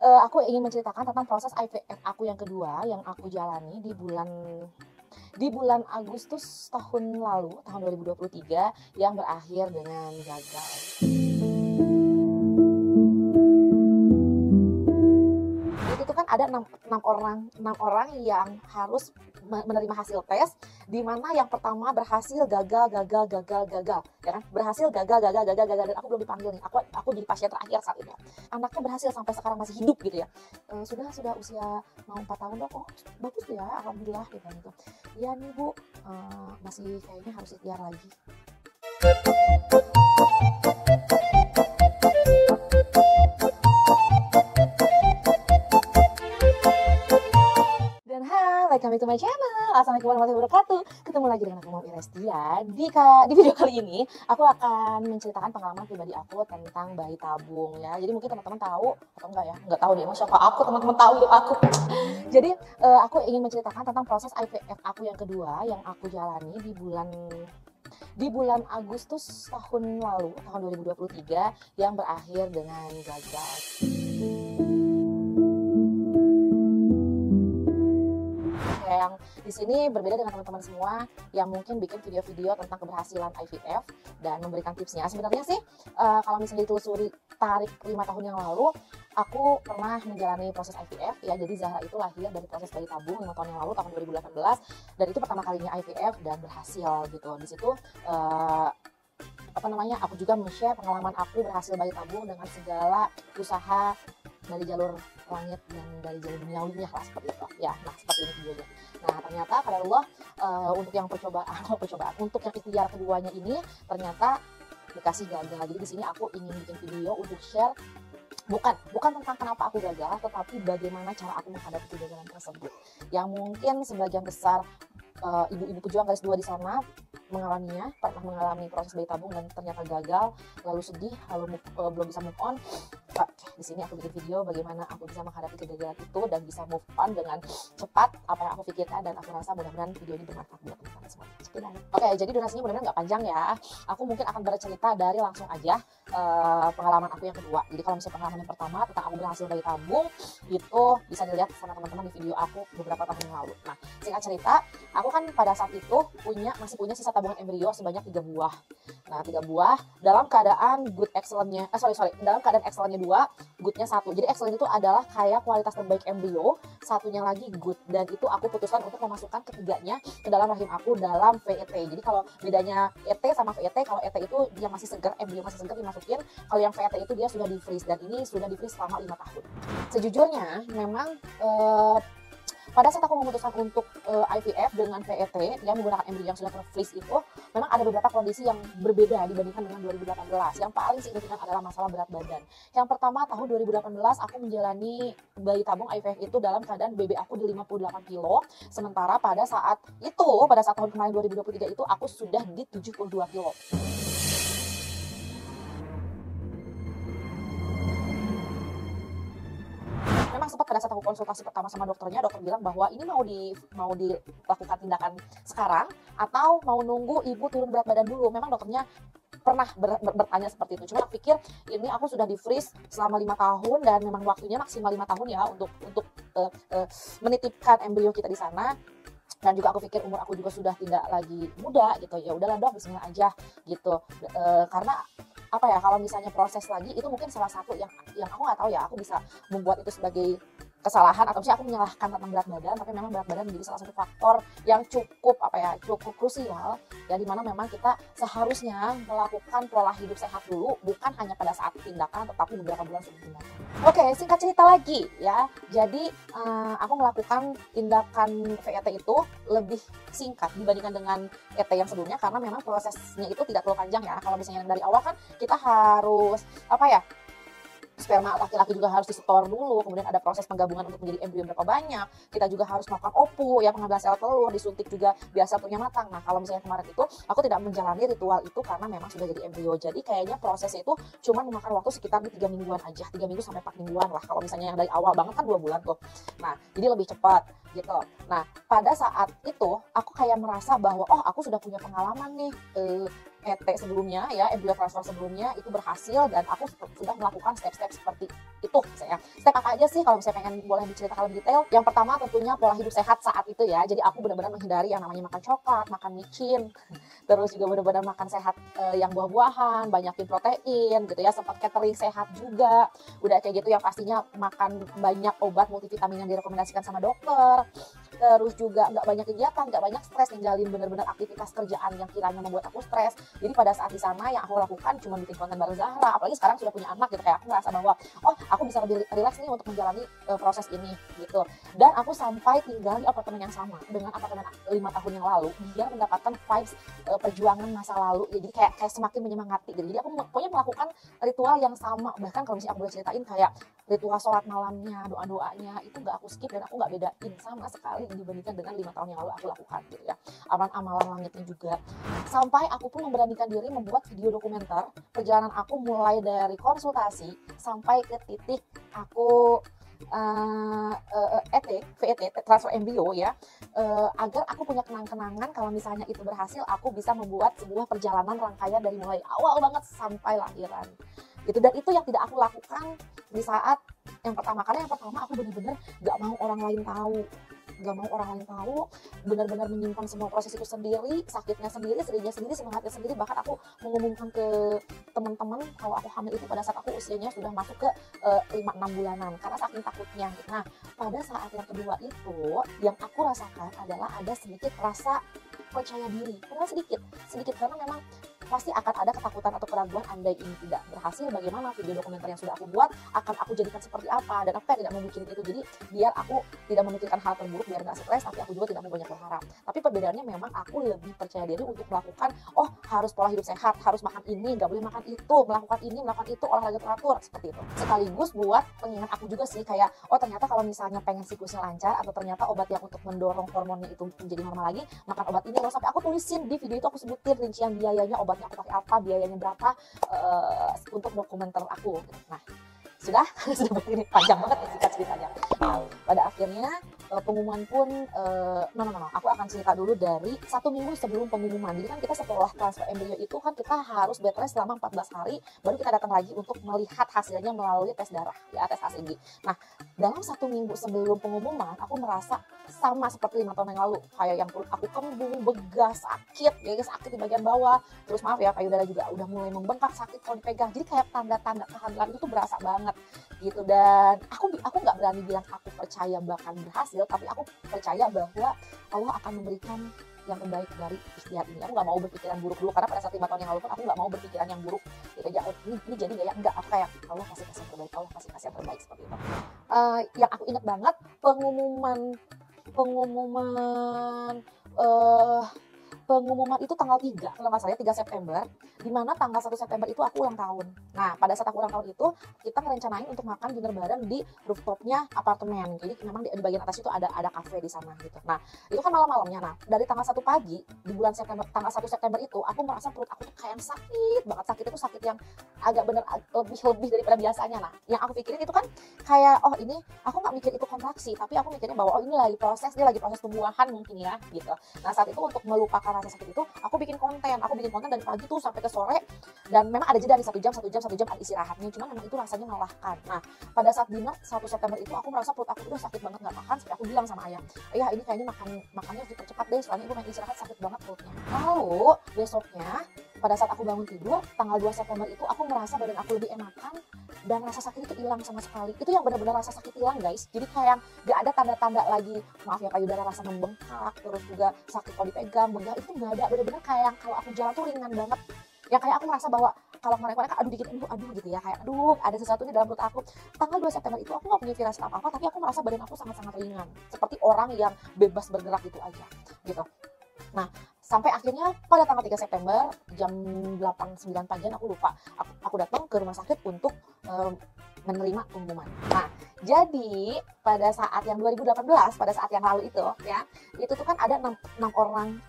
Aku ingin menceritakan tentang proses IVF aku yang kedua yang aku jalani di bulan Agustus tahun lalu, tahun 2023, yang berakhir dengan gagal. Itu tuh kan ada 6 orang yang harus menerima hasil tes, di mana yang pertama berhasil gagal, ya kan? Berhasil gagal, dan aku belum dipanggil nih. Aku jadi pasien terakhir saat itu. Anaknya berhasil sampai sekarang masih hidup gitu ya. Sudah usia mau 4 tahun dok. Oh, bagus ya, alhamdulillah gitu. Iya nih Bu, masih kayaknya harus ikhtiar lagi. Welcome to my channel. Assalamualaikum warahmatullahi wabarakatuh. Ketemu lagi dengan aku Mami Restia. Di video kali ini aku akan menceritakan pengalaman pribadi aku tentang bayi tabung ya. Jadi mungkin teman-teman tahu atau enggak ya? Enggak tahu deh, siapa aku, teman-teman tahu hidup aku. Jadi aku ingin menceritakan tentang proses IVF aku yang kedua yang aku jalani di bulan Agustus tahun lalu, tahun 2023, yang berakhir dengan gagal. Yang di sini berbeda dengan teman-teman semua yang mungkin bikin video-video tentang keberhasilan IVF dan memberikan tipsnya. Sebenarnya sih kalau misalnya ditelusuri tarik 5 tahun yang lalu, aku pernah menjalani proses IVF ya. Jadi Zahra itu lahir dari proses bayi tabung 5 tahun yang lalu, tahun 2018, dan itu pertama kalinya IVF dan berhasil gitu. Di situ aku juga men-share pengalaman aku berhasil bayi tabung dengan segala usaha dari jalur langit dan dari jalur duniawinya lah, seperti itu ya. Nah, seperti ini videonya. Nah, ternyata pada Allah untuk yang percobaan untuk yang ikhtiar keduanya ini ternyata dikasih gagal. Jadi di sini aku ingin bikin video untuk share bukan tentang kenapa aku gagal, tetapi bagaimana cara aku menghadapi kegagalan tersebut. Yang mungkin sebagian besar ibu-ibu pejuang garis 2 di sana mengalaminya, pernah mengalami proses bayi tabung dan ternyata gagal, lalu sedih, lalu belum bisa move on. Di sini aku bikin video bagaimana aku bisa menghadapi kegagalan itu dan bisa move on dengan cepat apa yang aku pikirkan, dan aku rasa mudah-mudahan video ini bermanfaat buat teman-teman semua. Oke, jadi durasinya mudah-mudahan nggak panjang ya. Aku mungkin akan bercerita dari langsung aja pengalaman aku yang kedua. Jadi kalau misalnya pengalaman yang pertama tentang aku berhasil bayi tabung itu bisa dilihat sama teman-teman di video aku beberapa tahun yang lalu. Nah, singkat cerita, aku kan pada saat itu masih punya sisa tabungan embrio sebanyak 3 buah. Nah, 3 buah dalam keadaan good excellent-nya, dalam keadaan excellent-nya 2, good-nya 1. Jadi excellent itu adalah kayak kualitas terbaik embrio, satunya lagi good, dan itu aku putuskan untuk memasukkan ketiganya ke dalam rahim aku dalam VET. Jadi kalau bedanya ET sama VET, kalau ET itu dia masih segar, embrio masih segar dimasukin, kalau yang VET itu dia sudah di freeze, dan ini sudah di freeze selama 5 tahun. Sejujurnya memang pada saat aku memutuskan untuk IVF dengan VET yang menggunakan embrio yang sudah ter-freeze itu, memang ada beberapa kondisi yang berbeda dibandingkan dengan 2018. Yang paling signifikan adalah masalah berat badan. Yang pertama, tahun 2018 aku menjalani bayi tabung IVF itu dalam keadaan BB aku di 58 kilo, sementara pada saat tahun kemarin 2023 itu aku sudah di 72 kilo. Memang sempat pada saat aku konsultasi pertama sama dokternya, dokter bilang bahwa ini mau dilakukan tindakan sekarang atau mau nunggu ibu turun berat badan dulu. Memang dokternya pernah bertanya seperti itu. Cuma aku pikir ini aku sudah di freeze selama 5 tahun dan memang waktunya maksimal 5 tahun ya untuk menitipkan embrio kita di sana. Dan juga aku pikir umur aku juga sudah tidak lagi muda gitu. Ya udahlah dok, bismillah aja gitu. Karena apa ya, kalau misalnya proses lagi itu mungkin salah satu yang aku nggak tahu ya, aku bisa membuat itu sebagai kesalahan atau misalnya aku menyalahkan tentang berat badan, tapi memang berat badan menjadi salah satu faktor yang cukup krusial ya, dimana memang kita seharusnya melakukan pola hidup sehat dulu, bukan hanya pada saat tindakan tetapi beberapa bulan sebelum tindakan. Oke, singkat cerita lagi ya, jadi aku melakukan tindakan VET itu lebih singkat dibandingkan dengan ET yang sebelumnya, karena memang prosesnya itu tidak terlalu panjang ya. Kalau misalnya dari awal kan kita harus sperma laki-laki juga harus disetor dulu, kemudian ada proses penggabungan untuk menjadi embrio berapa banyak, kita juga harus melakukan OPU ya, pengambilan sel telur, disuntik juga biar sel telurnya matang. Nah, kalau misalnya kemarin itu aku tidak menjalani ritual itu karena memang sudah jadi embrio, jadi kayaknya prosesnya itu cuma memakan waktu sekitar di 3 mingguan aja, 3 minggu sampai 4 mingguan lah. Kalau misalnya yang dari awal banget kan 2 bulan tuh. Nah, jadi lebih cepat gitu. Nah, pada saat itu aku kayak merasa bahwa oh, aku sudah punya pengalaman nih ET sebelumnya ya, embryo transfer sebelumnya itu berhasil, dan aku sudah melakukan step-step seperti itu saya. Step apa aja sih kalau misalnya pengen boleh diceritakan lebih detail? Yang pertama tentunya pola hidup sehat saat itu ya. Jadi aku benar-benar menghindari yang namanya makan coklat, makan micin, terus juga benar-benar makan sehat, yang buah-buahan, banyakin protein gitu ya, sempat catering sehat juga. Udah kayak gitu yang pastinya makan banyak obat multivitamin yang direkomendasikan sama dokter. Terus juga nggak banyak kegiatan, nggak banyak stres, ninggalin bener-bener aktivitas kerjaan yang kiranya membuat aku stres. Jadi pada saat di sana yang aku lakukan cuma bikin konten bareng Zahra, apalagi sekarang sudah punya anak gitu, kayak aku merasa bahwa oh aku bisa lebih rileks nih untuk menjalani proses ini gitu. Dan aku sampai tinggal di apartemen yang sama dengan apartemen 5 tahun yang lalu, biar mendapatkan vibes perjuangan masa lalu ya, jadi kayak semakin menyemangati gitu. Jadi aku pokoknya melakukan ritual yang sama, bahkan kalau misalnya aku boleh ceritain kayak ritual sholat malamnya, doa-doanya itu nggak aku skip dan aku nggak bedain sama sekali dibandingkan dengan 5 tahun yang lalu aku lakukan gitu ya. Amalan-amalan langitnya juga. Sampai aku pun memberanikan diri membuat video dokumenter perjalanan aku mulai dari konsultasi sampai ke titik aku VET, transfer embrio ya, agar aku punya kenang-kenangan kalau misalnya itu berhasil, aku bisa membuat sebuah perjalanan rangkaian dari mulai awal banget sampai lahiran gitu. Dan itu yang tidak aku lakukan di saat yang pertama, karena yang pertama aku bener-bener gak mau orang lain tahu, benar-benar menyimpan semua proses itu sendiri, sakitnya sendiri, sedihnya sendiri, semangatnya sendiri. Bahkan aku mengumumkan ke teman-teman kalau aku hamil itu pada saat aku usianya sudah masuk ke 5-6 bulanan, karena saking takutnya. Nah, pada saat yang kedua itu yang aku rasakan adalah ada sedikit rasa percaya diri, karena sedikit karena memang pasti akan ada ketakutan atau keraguan, andai ini tidak berhasil bagaimana, video dokumenter yang sudah aku buat akan aku jadikan seperti apa, dan aku tidak memikirkan itu. Jadi biar aku tidak memikirkan hal terburuk, biar nggak stres, tapi aku juga tidak mau banyak berharap. Tapi perbedaannya memang aku lebih percaya diri untuk melakukan, oh harus pola hidup sehat, harus makan ini, nggak boleh makan itu, melakukan ini, melakukan itu, olahraga teratur, seperti itu. Sekaligus buat pengingat aku juga sih, kayak oh ternyata kalau misalnya pengen siklusnya lancar, atau ternyata obat yang untuk mendorong hormonnya itu menjadi normal lagi, makan obat ini loh. Sampai aku tulisin di video itu, aku sebutin rincian biayanya, obatnya aku pakai apa, biayanya berapa, untuk dokumenter aku. Nah, sudah begini, panjang banget ya singkat ceritanya. Nah, pada akhirnya pengumuman pun aku akan cerita dulu dari 1 minggu sebelum pengumuman. Jadi kan kita setelah transfer embrio itu kan kita harus bed rest selama 14 hari, baru kita datang lagi untuk melihat hasilnya melalui tes darah ya, tes HCG. Nah, dalam 1 minggu sebelum pengumuman aku merasa sama seperti 5 tahun yang lalu, kayak yang perut aku kembung, begas, sakit di bagian bawah, terus maaf ya payudara juga udah mulai membengkak, sakit kalau dipegang. Jadi kayak tanda-tanda kehamilan itu tuh berasa banget gitu. Dan aku nggak berani bilang aku percaya bakal berhasil, tapi aku percaya bahwa Allah akan memberikan yang terbaik dari ikhtiar ini. Aku nggak mau berpikiran buruk dulu, karena pada saat 5 tahun yang lalu pun aku nggak mau berpikiran yang buruk gitu ya. Ini jadi kayak enggak, aku kayak Allah kasih yang terbaik, Allah kasih yang terbaik, seperti itu. Yang aku ingat banget pengumuman itu tanggal 3, kalau nggak salah 3 September, di mana tanggal 1 September itu aku ulang tahun. Nah, pada saat aku ulang tahun itu, kita ngerencanain untuk makan dinner bareng di rooftopnya apartemen. Jadi memang di bagian atas itu ada kafe di sana gitu. Nah, itu kan malam-malamnya. Nah, dari tanggal 1 pagi, di bulan September, tanggal 1 September itu, aku merasa perut aku tuh kayak sakit banget. Sakit itu sakit yang agak lebih daripada biasanya. Nah, yang aku pikirin itu kan kayak, oh ini, aku nggak mikir itu kontraksi, tapi aku mikirnya bahwa oh ini lagi proses pembuahan mungkin ya, gitu. Nah, saat itu untuk melupakan rasa sakit itu, aku bikin konten dari pagi tuh sampai ke sore, dan memang ada jeda dari 1 jam ada istirahatnya, cuman memang itu rasanya melelahkan. Nah, pada saat dinner 1 September itu aku merasa perut aku udah sakit banget, nggak tahan, sampai aku bilang sama ayah, ayah ini kayaknya makannya harus dipercepat deh, soalnya ibu main istirahat sakit banget perutnya. Lalu besoknya pada saat aku bangun tidur tanggal 2 September itu, aku merasa badan aku lebih enakan dan rasa sakit itu hilang sama sekali. Itu yang benar-benar rasa sakit hilang guys, jadi kayak gak ada tanda-tanda lagi, maaf ya payudara rasa membengkak, terus juga sakit kalau dipegang, begah, itu gak ada. Bener-bener kayak kalau aku jalan tuh ringan banget ya, kayak aku merasa bahwa kalau kemarin-kemarin kan aduh gitu ya, kayak aduh ada sesuatu di dalam perut aku. Tanggal 2 September itu aku gak punya firasat apa-apa, tapi aku merasa badan aku sangat-sangat ringan, seperti orang yang bebas bergerak gitu aja gitu. Nah, sampai akhirnya pada tanggal 3 September jam 8-9 pagian, aku lupa, aku datang ke rumah sakit untuk menerima pengumuman. Nah, jadi pada saat yang 2018, pada saat yang lalu itu ya, itu tuh kan ada 6 orang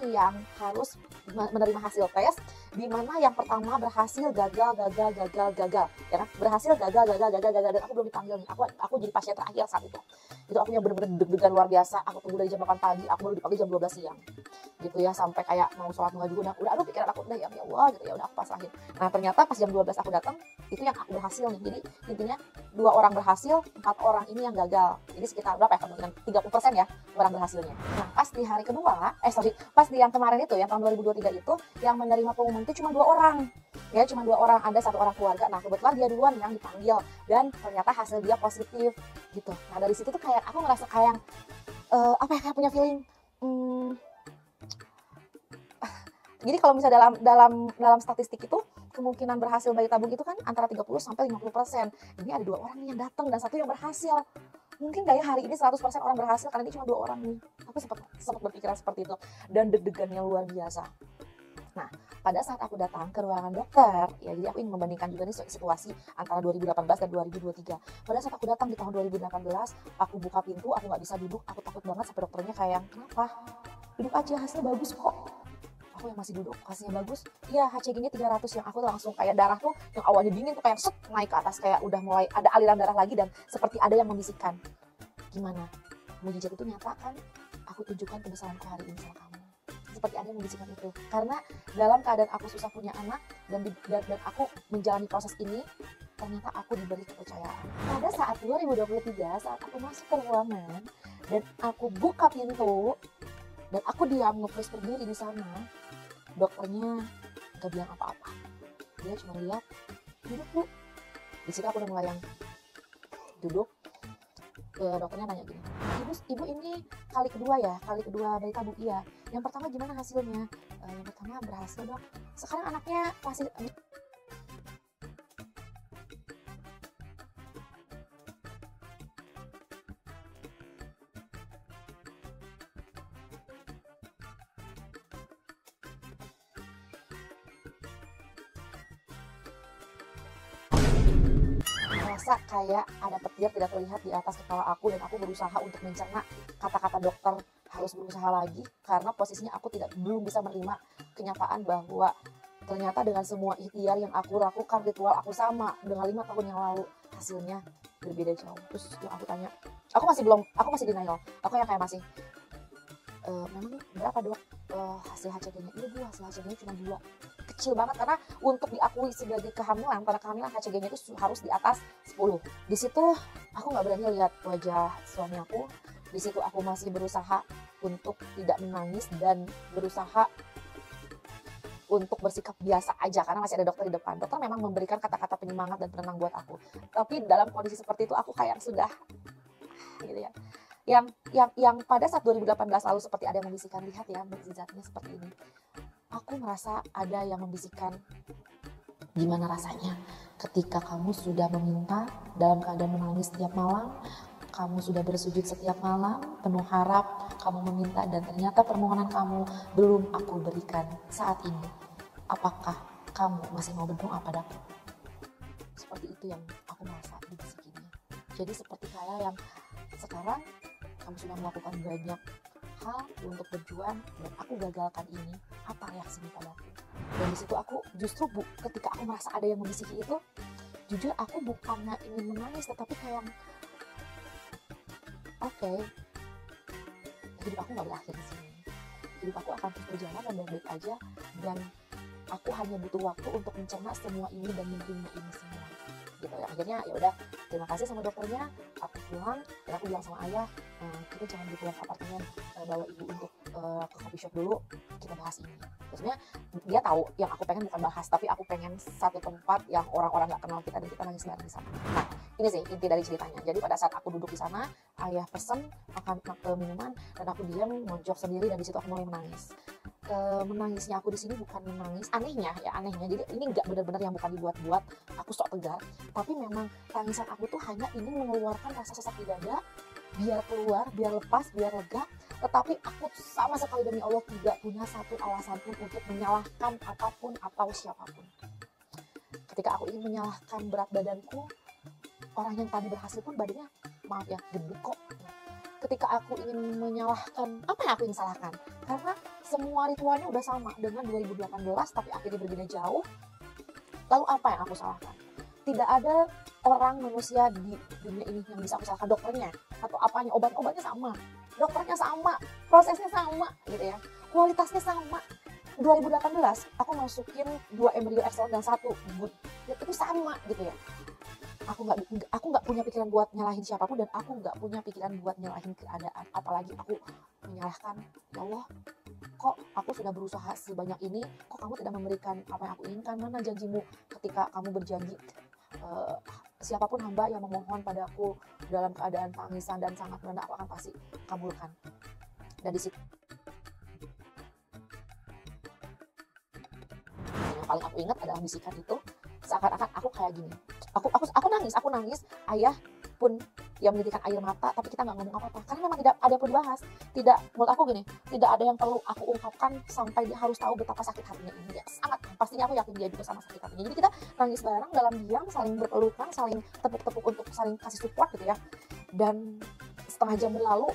yang harus menerima hasil tes, di mana yang pertama berhasil, gagal, ya kan? Berhasil, gagal, dan aku belum dipanggil nih. Aku jadi pasien terakhir saat itu. Itu aku yang bener-bener deg-degan luar biasa. Aku tunggu dari jam 8 pagi, aku baru dipanggil jam 12 siang. Gitu ya, sampai kayak mau sholat maghrib juga udah aduh pikiran aku udah ya Allah gitu ya, udah aku pasrahin. Nah, ternyata pas jam 12 aku datang, itu yang aku berhasil nih. Jadi intinya 2 orang berhasil, 4 orang ini yang gagal. Jadi sekitar berapa ya, kemungkinan 30% ya orang berhasilnya. Nah, pas di hari kedua, pas di yang kemarin itu, yang tahun 2023 itu, yang menerima pengumuman itu cuma 2 orang. Ya, cuma 2 orang, ada 1 orang keluarga. Nah, kebetulan dia duluan yang dipanggil dan ternyata hasil dia positif gitu. Nah, dari situ tuh kayak aku ngerasa kayak kayak punya feeling jadi kalau misalnya dalam statistik itu kemungkinan berhasil bayi tabung itu kan antara 30 sampai 50%. Ini ada 2 orang nih yang datang dan 1 yang berhasil. Mungkin gak ya hari ini 100% orang berhasil karena ini cuma 2 orang nih. Aku sempat berpikiran seperti itu dan deg-degannya luar biasa. Nah, pada saat aku datang ke ruangan dokter, ya jadi aku ingin membandingkan juga nih situasi antara 2018 dan 2023. Pada saat aku datang di tahun 2018, aku buka pintu, aku nggak bisa duduk, aku takut banget sampai dokternya kayak, kenapa? Duduk aja, hasilnya bagus kok. Aku yang masih duduk, hasilnya bagus. Iya, HCG-nya 300, yang aku langsung kayak darah tuh, yang awalnya dingin tuh kayak set, naik ke atas, kayak udah mulai ada aliran darah lagi dan seperti ada yang membisikkan. Gimana? Mujizat itu nyata kan? Aku tunjukkan kebesaranku hari ini sama kamu. Seperti ada yang membisikkan itu. Karena dalam keadaan aku susah punya anak dan aku menjalani proses ini, ternyata aku diberi kepercayaan. Pada saat 2023, saat aku masuk ke ruangan dan aku buka pintu dan aku diam ngepress berdiri di sana, dokternya gak bilang apa-apa. Dia cuma lihat, duduk Bu. Di situ aku udah mulai yang duduk. Dokternya nanya gini, ibu ini kali kedua bayi tabung. Iya. Yang pertama gimana hasilnya? Yang pertama berhasil dok. Sekarang anaknya masih merasa kayak ada petir tidak terlihat di atas kepala aku dan aku berusaha untuk mencerna kata-kata dokter, harus berusaha lagi karena posisinya aku belum bisa menerima kenyataan bahwa ternyata dengan semua ikhtiar yang aku lakukan, ritual aku sama dengan 5 tahun yang lalu, hasilnya berbeda jauh. Terus aku tanya, aku masih denial, aku yang kayak masih memang berapa dok hasil HCG-nya? Iya Bu, hasil HCG-nya cuma 2, kecil banget karena untuk diakui sebagai kehamilan, pada kehamilan HCG-nya itu harus di atas 10. Di situ aku nggak berani lihat wajah suami aku. Di situ aku masih berusaha untuk tidak menangis dan berusaha untuk bersikap biasa aja karena masih ada dokter di depan. Dokter memang memberikan kata-kata penyemangat dan penenang buat aku. Tapi dalam kondisi seperti itu aku kayak sudah gitu ya. Yang pada saat 2018 lalu seperti ada yang membisikkan, lihat ya mukjizatnya seperti ini. Aku merasa ada yang membisikkan, gimana rasanya ketika kamu sudah meminta dalam keadaan menangis setiap malam, kamu sudah bersujud setiap malam, penuh harap, kamu meminta dan ternyata permohonan kamu belum aku berikan saat ini. Apakah kamu masih mau berdoa padaku? Seperti itu yang aku merasa dibisikinnya. Jadi seperti kayak yang sekarang kamu sudah melakukan banyak hal untuk berjuang dan aku gagalkan ini, apa reaksimu padaku? Dan di situ aku justru ketika aku merasa ada yang membisiki itu, jujur aku bukannya ingin menangis tetapi kayak oke, hidup aku nggak berakhir di sini. Hidup aku akan terus berjalan dan baik-baik aja dan aku hanya butuh waktu untuk mencerna semua ini dan menerima ini semua. Gitu ya. Akhirnya ya udah, terima kasih sama dokternya, aku pulang dan aku bilang sama ayah, kita jangan di pulang ke apartemen, bawa ibu untuk ke coffee shop dulu, kita bahas ini. Maksudnya dia tahu yang aku pengen bukan bahas, tapi aku pengen satu tempat yang orang-orang nggak kenal kita dan kita nangis bareng di sana. Nah, ini sih inti dari ceritanya. Jadi pada saat aku duduk di sana, ayah pesen makan minuman dan aku diam mojok sendiri dan di situ aku mulai menangis. Menangisnya aku di sini bukan menangis anehnya. Jadi ini nggak benar-benar yang bukan dibuat-buat, aku sok tegar, tapi memang tangisan aku tuh hanya ingin mengeluarkan rasa sesak di dada, biar keluar, biar lepas, biar lega. Tetapi aku sama sekali demi Allah tidak punya satu alasan pun untuk menyalahkan apapun atau siapapun. Ketika aku ingin menyalahkan berat badanku, orang yang tadi berhasil pun badannya maaf ya, gendut kok. Ketika aku ingin menyalahkan, apa yang aku ingin salahkan? Karena semua ritualnya udah sama dengan 2018, tapi akhirnya berbeda jauh. Lalu apa yang aku salahkan? Tidak ada orang manusia di dunia ini yang bisa aku salahkan. Dokternya atau apanya, obat-obatnya sama, dokternya sama, prosesnya sama gitu ya, kualitasnya sama. 2018 aku masukin 2 embrio excellent dan 1 good, itu sama gitu ya. Aku nggak punya pikiran buat nyalahin siapapun, dan aku nggak punya pikiran buat nyalahin keadaan, apalagi aku menyalahkan, ya Allah, kok aku sudah berusaha sebanyak ini, kok kamu tidak memberikan apa yang aku inginkan? Mana janjimu ketika kamu berjanji, siapapun hamba yang memohon padaku dalam keadaan tangisan dan sangat merendah, aku akan pasti kabulkan. Dan di situ yang paling aku ingat adalah bisikan itu, seakan-akan aku kayak gini, aku nangis, ayah pun yang menitikkan air mata, tapi kita nggak ngomong apa-apa karena memang tidak ada yang perlu dibahas. Tidak, menurut aku gini, tidak ada yang perlu aku ungkapkan sampai dia harus tahu betapa sakit hatinya ini. Ya, sangat, pastinya aku yakin dia juga sama sakit hatinya. Jadi kita nangis bareng dalam diam, saling berpelukan, saling tepuk-tepuk untuk saling kasih support gitu ya. Dan setengah jam berlalu,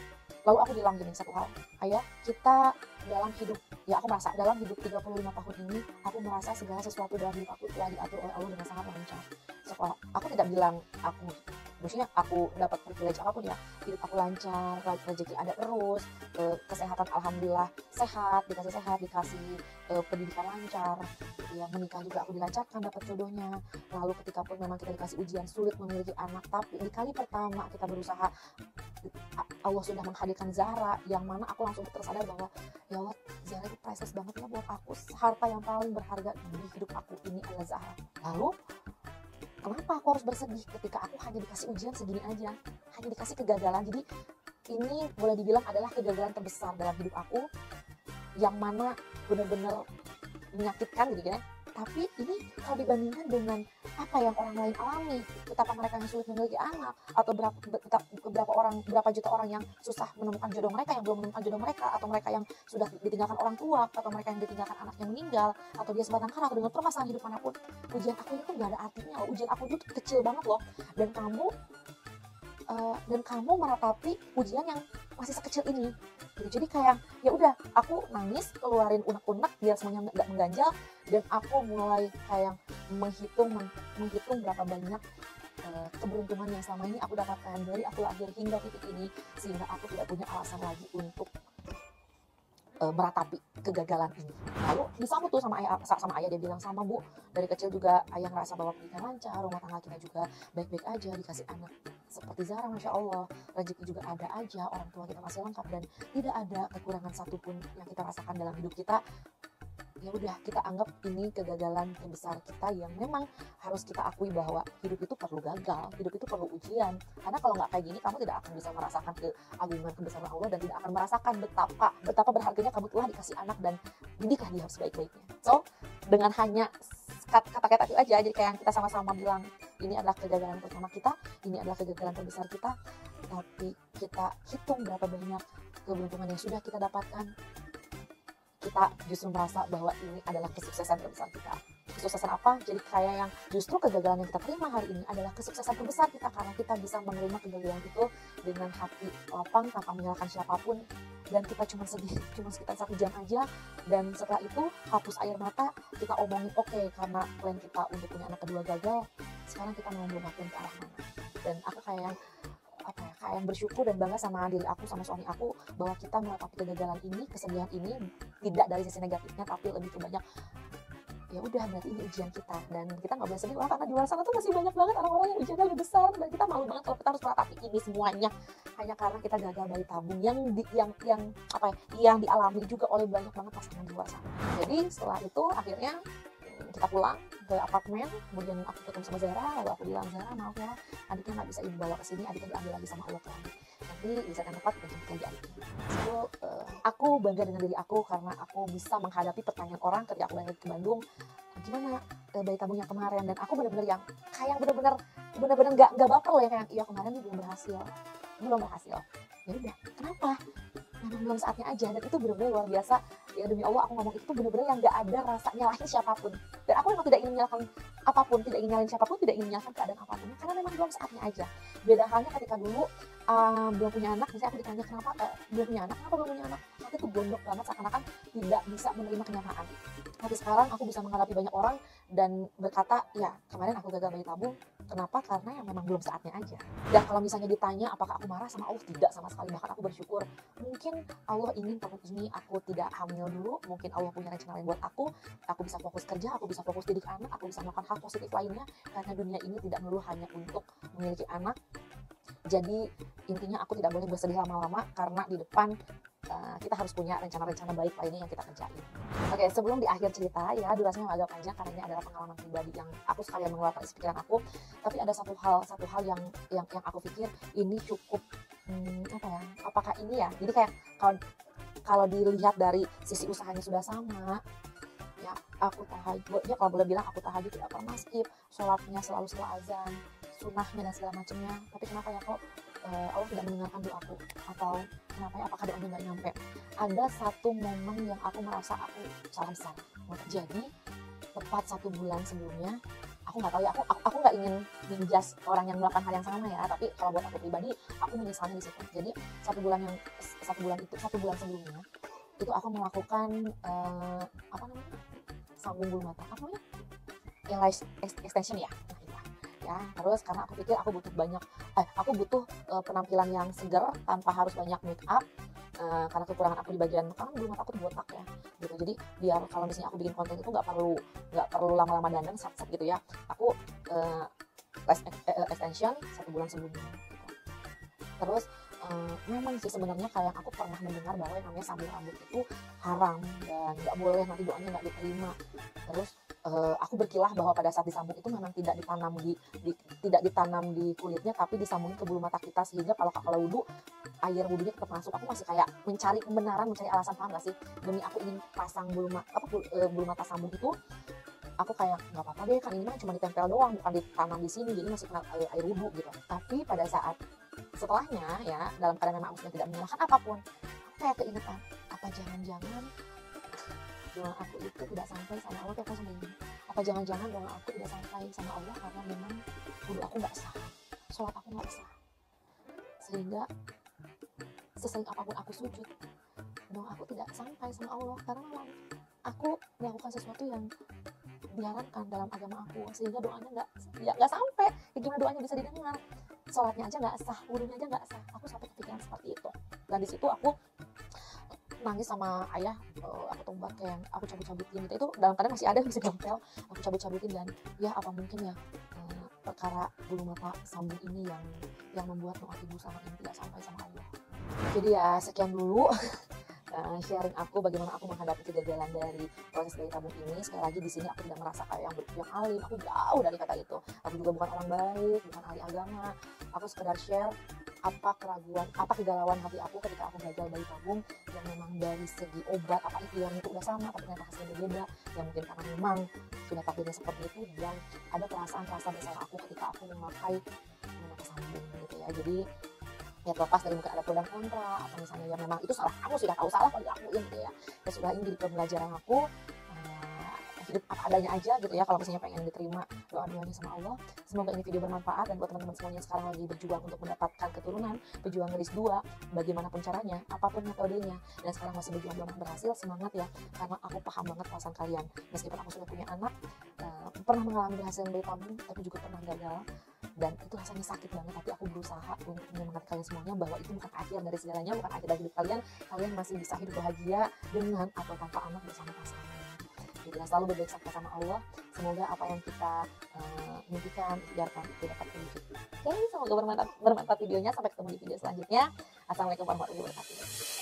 lalu aku bilang gini satu hal, ayah, kita dalam hidup, ya aku merasa dalam hidup 35 tahun ini, aku merasa segala sesuatu dalam hidup aku telah diatur oleh Allah dengan sangat lancar. Sekolah, aku tidak bilang maksudnya aku dapat privilege apapun ya, hidup aku lancar, rezeki ada terus, kesehatan alhamdulillah sehat, dikasih pendidikan lancar, ya menikah juga aku dilancarkan, dapat jodohnya. Lalu ketika pun memang kita dikasih ujian sulit memiliki anak, tapi di kali pertama kita berusaha, Allah sudah menghadirkan Zahra, yang mana aku langsung tersadar bahwa ya Allah, Zahra itu priceless banget ya buat aku, harta yang paling berharga di hidup aku ini adalah Zahra. Lalu kenapa aku harus bersedih ketika aku hanya dikasih ujian segini aja, hanya dikasih kegagalan? Jadi ini boleh dibilang adalah kegagalan terbesar dalam hidup aku, yang mana benar-benar menyakitkan gitu ya. Tapi ini kalau dibandingkan dengan apa yang orang lain alami, betapa mereka yang sulit memiliki anak, atau berapa juta orang yang susah menemukan jodoh mereka, yang belum menemukan jodoh mereka, atau mereka yang sudah ditinggalkan orang tua, atau mereka yang ditinggalkan anak yang meninggal, atau dia sebatang kara, atau dengan permasalahan hidup manapun, ujian aku itu nggak ada artinya loh. Ujian aku itu kecil banget loh, dan kamu meratapi ujian yang masih sekecil ini gitu. Jadi kayak ya udah, aku nangis, keluarin unek-unek biar semuanya nggak mengganjal, dan aku mulai kayak menghitung berapa banyak keberuntungan yang selama ini aku dapatkan dari aku lahir hingga titik ini, sehingga aku tidak punya alasan lagi untuk meratapi kegagalan ini. Lalu disambut tuh sama ayah, dia bilang, sama Bu, dari kecil juga ayah ngerasa bahwa pendidikan lancar, rumah tangga kita juga baik-baik aja, dikasih anak seperti Zahra, Masya Allah, rezeki juga ada aja, orang tua kita masih lengkap, dan tidak ada kekurangan satupun yang kita rasakan dalam hidup kita. Ya udah, kita anggap ini kegagalan terbesar kita, yang memang harus kita akui bahwa hidup itu perlu gagal, hidup itu perlu ujian. Karena kalau nggak kayak gini, kamu tidak akan bisa merasakan keagungan kebesaran Allah, dan tidak akan merasakan betapa berharganya kamu telah dikasih anak, dan didiklah dia sebaik-baiknya. So, dengan hanya kata-kata itu aja, jadi kayak kita sama-sama bilang, ini adalah kegagalan pertama kita, ini adalah kegagalan terbesar kita, tapi kita hitung berapa banyak keberuntungan yang sudah kita dapatkan, kita justru merasa bahwa ini adalah kesuksesan terbesar kita. Kesuksesan apa? Jadi kayak yang justru kegagalan yang kita terima hari ini adalah kesuksesan terbesar kita, karena kita bisa menerima kegagalan itu dengan hati lapang tanpa menyalahkan siapapun, dan kita cuma sedih, cuma sekitar 1 jam aja, dan setelah itu hapus air mata, kita omongin, oke, karena plan kita untuk punya anak kedua gagal, sekarang kita mau berubah ke arah mana. Dan aku kayak yang bersyukur dan bangga sama diri aku, sama suami aku, bahwa kita melewati kegagalan ini, kesedihan ini, tidak dari sisi negatifnya, tapi lebih ke banyak, ya udah, berarti ini ujian kita, dan kita nggak boleh sedih lah, karena di luar sana tuh masih banyak banget orang-orang yang ujiannya lebih besar, dan kita malu banget kalau kita harus melewati ini semuanya hanya karena kita gagal bayi tabung yang dialami juga oleh banyak banget pasangan di luar sana. Jadi setelah itu akhirnya kita pulang ke apartemen, kemudian aku ketemu sama Zahra, lalu aku bilang, Zahra, maaf ya, adiknya nggak bisa ibu bawa ke sini, adiknya diambil lagi sama Allah ke langit, nanti bisa tempat kita jemput lagi adiknya. So, aku bangga dengan diri aku karena aku bisa menghadapi pertanyaan orang ketika aku balik ke Bandung, gimana bayi tabungnya kemarin, dan aku benar-benar yang kayak benar-benar nggak baper loh ya, kayak iya kemarin belum berhasil. Ya udah, kenapa? memang belum saatnya aja. Dan itu benar-benar luar biasa ya, demi Allah aku ngomong itu benar-benar yang gak ada rasa nyalahin siapapun. Dan aku memang tidak ingin menyalahkan apapun, tidak ingin nyalahin siapapun, tidak ingin menyalahkan keadaan apapun, karena memang belum saatnya aja. Beda halnya ketika dulu belum punya anak, misalnya aku ditanya kenapa belum punya anak, kenapa belum punya anak, hati tuh gondok banget, seakan-akan tidak bisa menerima kenyataan. Tapi sekarang aku bisa menghadapi banyak orang dan berkata, ya kemarin aku gagal bayi tabung, kenapa? Karena ya memang belum saatnya aja. Dan kalau misalnya ditanya apakah aku marah sama Allah, tidak sama sekali. Bahkan aku bersyukur, mungkin Allah ingin tahun ini aku tidak hamil dulu, mungkin Allah punya rencana lain buat aku bisa fokus kerja, aku bisa fokus didik anak, aku bisa melakukan hal positif lainnya, karena dunia ini tidak melulu hanya untuk memiliki anak. Jadi intinya aku tidak boleh bersedih lama-lama, karena di depan kita harus punya rencana-rencana baik lainnya yang kita kerjain. Oke, sebelum di akhir cerita ya, durasinya agak panjang karena ini adalah pengalaman pribadi yang aku sekalian mengeluarkan isi pikiran aku. Tapi ada satu hal yang aku pikir ini cukup apa ya? Apakah ini ya? Jadi kayak kalau dilihat dari sisi usahanya sudah sama, ya aku tahajud, ya kalau boleh bilang aku tahajud tidak pernah skip, sholatnya selalu setelah azan, sunnahnya dan segala macamnya. Tapi kenapa ya kok Allah tidak mendengarkan doaku, atau kenapa ya, apakah doanya nggak nyampe? Ada satu momen yang aku merasa aku salah besar. Jadi tepat 1 bulan sebelumnya, aku nggak tahu ya, aku nggak ingin menjas orang yang melakukan hal yang sama ya, tapi kalau buat aku pribadi aku menyesalnya di situ. Jadi 1 bulan sebelumnya itu aku melakukan apa namanya, sambung bulu mata, apa namanya, yang lash extension ya. Ya, terus karena aku pikir aku butuh penampilan yang segar tanpa harus banyak make up, karena kekurangan aku di bagian kanan, bulu mata aku tuh botak ya gitu. Jadi biar kalau misalnya aku bikin konten itu nggak perlu lama-lama dandan sat-sat gitu ya, aku lash extension 1 bulan sebelumnya gitu. Terus memang sih sebenarnya kayak aku pernah mendengar bahwa yang namanya sambung rambut itu haram dan nggak boleh, nanti doanya nggak diterima. Terus aku berkilah bahwa pada saat disambung itu memang tidak ditanam di kulitnya, tapi disambungin ke bulu mata kita, sehingga kalau wudhu air wudhunya tetap masuk. Aku masih kayak mencari kebenaran, mencari alasan, paham gak sih, demi aku ingin pasang bulu mata sambung itu. Aku kayak nggak apa-apa deh, kan ini mah cuma ditempel doang, bukan ditanam di sini, jadi masih kena air wudhu gitu. Tapi pada saat setelahnya ya, dalam keadaan memang aku sudah tidak menyalahkan apapun, aku kayak keingetan, apa jangan-jangan doa aku itu tidak sampai sama Allah, kayak aku ini. Apa jangan-jangan doa aku tidak sampai sama Allah karena memang wudhu aku nggak sah, sholat aku nggak sah, sehingga sesering apapun aku sujud, doa aku tidak sampai sama Allah karena memang aku melakukan sesuatu yang diharamkan dalam agama aku, sehingga doanya nggak sampai. Ya, gimana doanya bisa didengar? Sholatnya aja nggak sah, wudhunya aja nggak sah. Aku sampai kepikiran seperti itu, dan di situ aku nangis sama ayah. Aku tombak yang aku cabut-cabutin gitu, itu dalam keadaan masih ada, masih gempel, aku cabut-cabutin. Dan ya apa mungkin ya perkara bulu mata sambung ini yang membuat doa ibu sama ini tidak sampai sama Allah. Jadi ya sekian dulu sharing aku bagaimana aku menghadapi kegagalan dari proses bayi tabung ini. Sekali lagi di sini aku tidak merasa kayak yang alim, aku jauh dari kata itu. Aku juga bukan orang baik, bukan ahli agama. Aku sekedar share apa kegalauan hati aku ketika aku gagal bayi tabung, yang memang dari segi obat apa ikhtiarnya itu udah sama, tapi ternyata hasilnya berbeda. Ya mungkin karena memang sudah takdirnya seperti itu, dan ada perasaan bersalah aku ketika aku memakai sambung gitu ya. Jadi ya terlepas dari mungkin ada pro dan kontra, atau misalnya ya memang itu salah kamu, sudah tahu salah kalau dilakuin gitu ya. Ya sudah, ini jadi pembelajaran aku, hidup apa adanya aja gitu ya. Kalau misalnya pengen diterima doa-doanya sama Allah, semoga ini video bermanfaat. Dan buat teman-teman semuanya sekarang lagi berjuang untuk mendapatkan keturunan, berjuang garis 2, bagaimanapun caranya, apapun metodenya, dan sekarang masih berjuang belum berhasil, semangat ya, karena aku paham banget perasaan kalian. Meskipun aku sudah punya anak, pernah mengalami berhasil bayi tabung, tapi juga pernah gagal, dan itu rasanya sakit banget. Tapi aku berusaha untuk menyemangati kalian semuanya bahwa itu bukan akhir dari segalanya, bukan akhir dari hidup kalian. Kalian masih bisa hidup bahagia dengan atau tanpa anak bersama pasangan. Jadi selalu berbaik sangka sama Allah. Semoga apa yang kita mimpikan, biarkan itu dapat terwujud. Oke, semoga bermanfaat videonya. Sampai ketemu di video selanjutnya. Assalamualaikum warahmatullahi wabarakatuh.